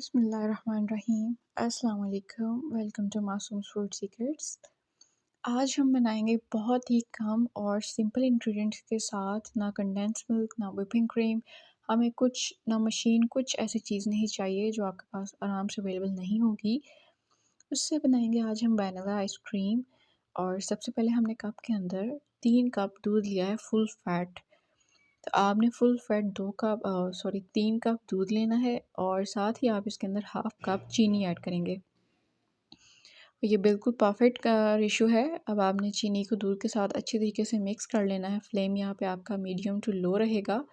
बिस्मिल्लाहिर्रहमानिर्रहीम। अस्सलाम वालेकुम। Welcome to Masooms food secrets. आज हम बनाएंगे बहुत ही कम और सिंपल इंग्रेडिएंट्स के साथ, ना कंडेंस मिल्क ना व्हिपिंग क्रीम। हमें कुछ ना मशीन, कुछ ऐसी चीज़ नहीं चाहिए जो आपके पास आराम से अवेलेबल नहीं होगी। उससे बनाएंगे आज हम वैनिला आइसक्रीम। और सबसे पहले हमने कप के अंदर 3 कप दूध लिया है फुल फैट। तो आपने फुल फैट 3 कप दूध लेना है और साथ ही आप इसके अंदर हाफ कप चीनी ऐड करेंगे। ये बिल्कुल परफेक्ट का रेशो है। अब आपने चीनी को दूध के साथ अच्छी तरीके से मिक्स कर लेना है। फ्लेम यहाँ पे आपका मीडियम टू लो रहेगा,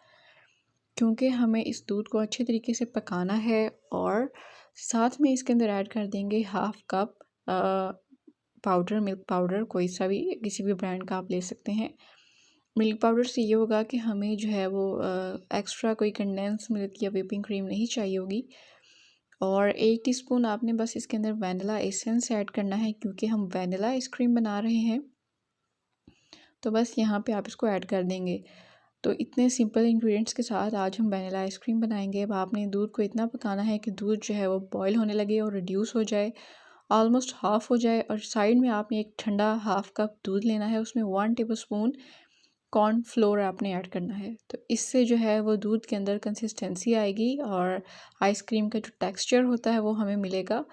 क्योंकि हमें इस दूध को अच्छे तरीके से पकाना है। और साथ में इसके अंदर ऐड कर देंगे half cup powder, milk powder, कोई सा भी, किसी भी ब्रांड का आप ले सकते हैं। मिल्क पाउडर से ये होगा कि हमें जो है वो एक्स्ट्रा कोई कंडेंस मिल्क या व्हिपिंग क्रीम नहीं चाहिए होगी। और 1 टीस्पून आपने बस इसके अंदर वैनिला एसेंस ऐड करना है, क्योंकि हम वैनिला आइसक्रीम बना रहे हैं। तो बस यहाँ पे आप इसको ऐड कर देंगे। तो इतने सिंपल इंग्रेडिएंट्स के साथ आज हम वैनिला आइसक्रीम बनाएंगे। अब आपने दूध को इतना पकाना है कि दूध जो है वो बॉयल होने लगे और रिड्यूस हो जाए, ऑलमोस्ट हाफ़ हो जाए। और साइड में आपने एक ठंडा हाफ कप दूध लेना है, उसमें 1 टेबल स्पून कॉर्न फ्लोर आपने ऐड करना है। तो इससे जो है वो दूध के अंदर कंसिस्टेंसी आएगी और आइसक्रीम का जो टेक्सचर होता है वो हमें मिलेगा।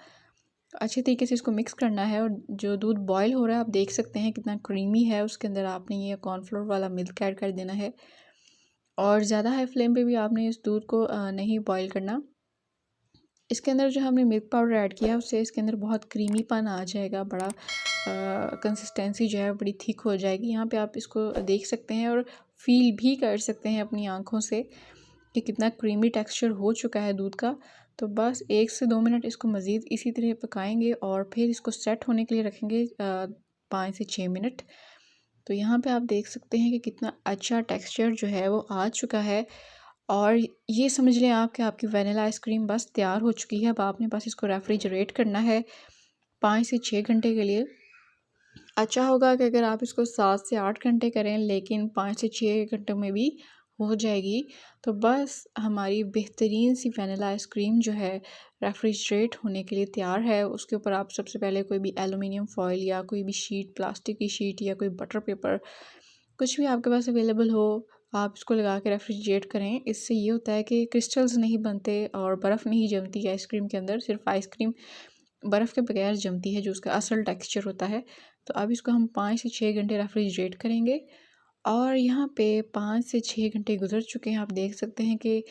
अच्छे तरीके से इसको मिक्स करना है। और जो दूध बॉयल हो रहा है आप देख सकते हैं कितना क्रीमी है, उसके अंदर आपने ये कॉर्नफ्लोर वाला मिल्क ऐड कर देना है। और ज़्यादा हाई फ्लेम पे भी आपने इस दूध को नहीं बॉयल करना। इसके अंदर जो हमने मिल्क पाउडर ऐड किया उससे इसके अंदर बहुत क्रीमीपन आ जाएगा, बड़ा कंसिस्टेंसी जो है बड़ी थिक हो जाएगी। यहाँ पे आप इसको देख सकते हैं और फील भी कर सकते हैं अपनी आँखों से कि कितना क्रीमी टेक्सचर हो चुका है दूध का। तो बस 1 से 2 मिनट इसको मज़ीद इसी तरह पकाएंगे और फिर इसको सेट होने के लिए रखेंगे 5 से 6 मिनट। तो यहाँ पे आप देख सकते हैं कि कितना अच्छा टेक्सचर जो है वो आ चुका है। और ये समझ लें आप कि आपकी वैनिला आइसक्रीम बस तैयार हो चुकी है। अब आपने बस इसको रेफ्रिजरेट करना है 5 से 6 घंटे के लिए। अच्छा होगा कि अगर आप इसको 7 से 8 घंटे करें, लेकिन 5 से 6 घंटों में भी हो जाएगी। तो बस हमारी बेहतरीन सी वैनिला आइसक्रीम जो है रेफ्रिजरेट होने के लिए तैयार है। उसके ऊपर आप सबसे पहले कोई भी एलुमिनियम फॉइल या कोई भी शीट, प्लास्टिक की शीट या कोई बटर पेपर, कुछ भी आपके पास अवेलेबल हो, आप इसको लगा के रेफ्रिजरेट करें। इससे ये होता है कि क्रिस्टल्स नहीं बनते और बर्फ़ नहीं जमती है आइसक्रीम के अंदर। सिर्फ आइसक्रीम बर्फ़ के बगैर जमती है, जो उसका असल टेक्सचर होता है। तो अब इसको हम 5 से 6 घंटे रेफ्रिजरेट करेंगे। और यहाँ पे 5 से 6 घंटे गुजर चुके हैं। आप देख सकते हैं कि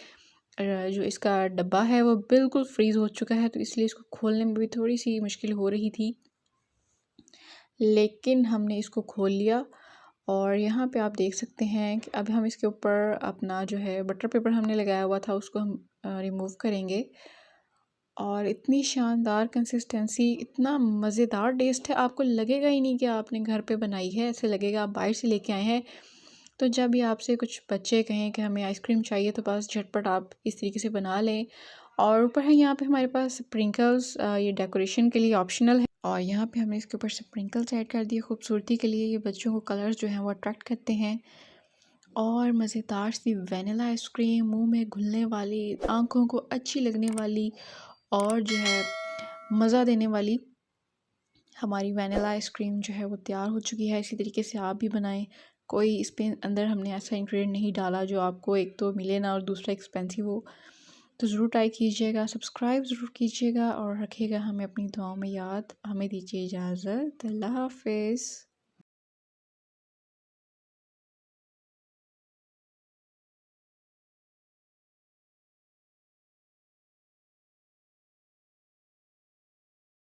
जो इसका डब्बा है वो बिल्कुल फ्रीज़ हो चुका है, तो इसलिए इसको खोलने में भी थोड़ी सी मुश्किल हो रही थी, लेकिन हमने इसको खोल लिया। और यहाँ पे आप देख सकते हैं कि अब हम इसके ऊपर अपना जो है बटर पेपर हमने लगाया हुआ था उसको हम रिमूव करेंगे। और इतनी शानदार कंसिस्टेंसी, इतना मज़ेदार टेस्ट है, आपको लगेगा ही नहीं कि आपने घर पे बनाई है, ऐसे लगेगा आप बाहर से लेके आए हैं। तो जब भी आपसे कुछ बच्चे कहें कि हमें आइसक्रीम चाहिए, तो बस झटपट आप इस तरीके से बना लें। और ऊपर है यहाँ पे हमारे पास स्प्रिंकल्स, ये डेकोरेशन के लिए ऑप्शनल है। और यहाँ पे हमने इसके ऊपर स्प्रिंकल्स ऐड कर दिए खूबसूरती के लिए। ये बच्चों को कलर्स जो हैं वो अट्रैक्ट करते हैं। और मज़ेदार सी वैनिला आइसक्रीम, मुंह में घुलने वाली, आंखों को अच्छी लगने वाली और जो है मज़ा देने वाली हमारी वैनिला आइसक्रीम जो है वो तैयार हो चुकी है। इसी तरीके से आप भी बनाएं। कोई इस पे अंदर हमने ऐसा इंग्रेडिएंट नहीं डाला जो आपको एक तो मिले ना और दूसरा एक्सपेंसिव हो। तो ज़रूर ट्राई कीजिएगा, सब्सक्राइब ज़रूर कीजिएगा और रखिएगा हमें अपनी दुआओं में याद। हमें दीजिए इजाज़त। अल्लाह हाफ़िज़।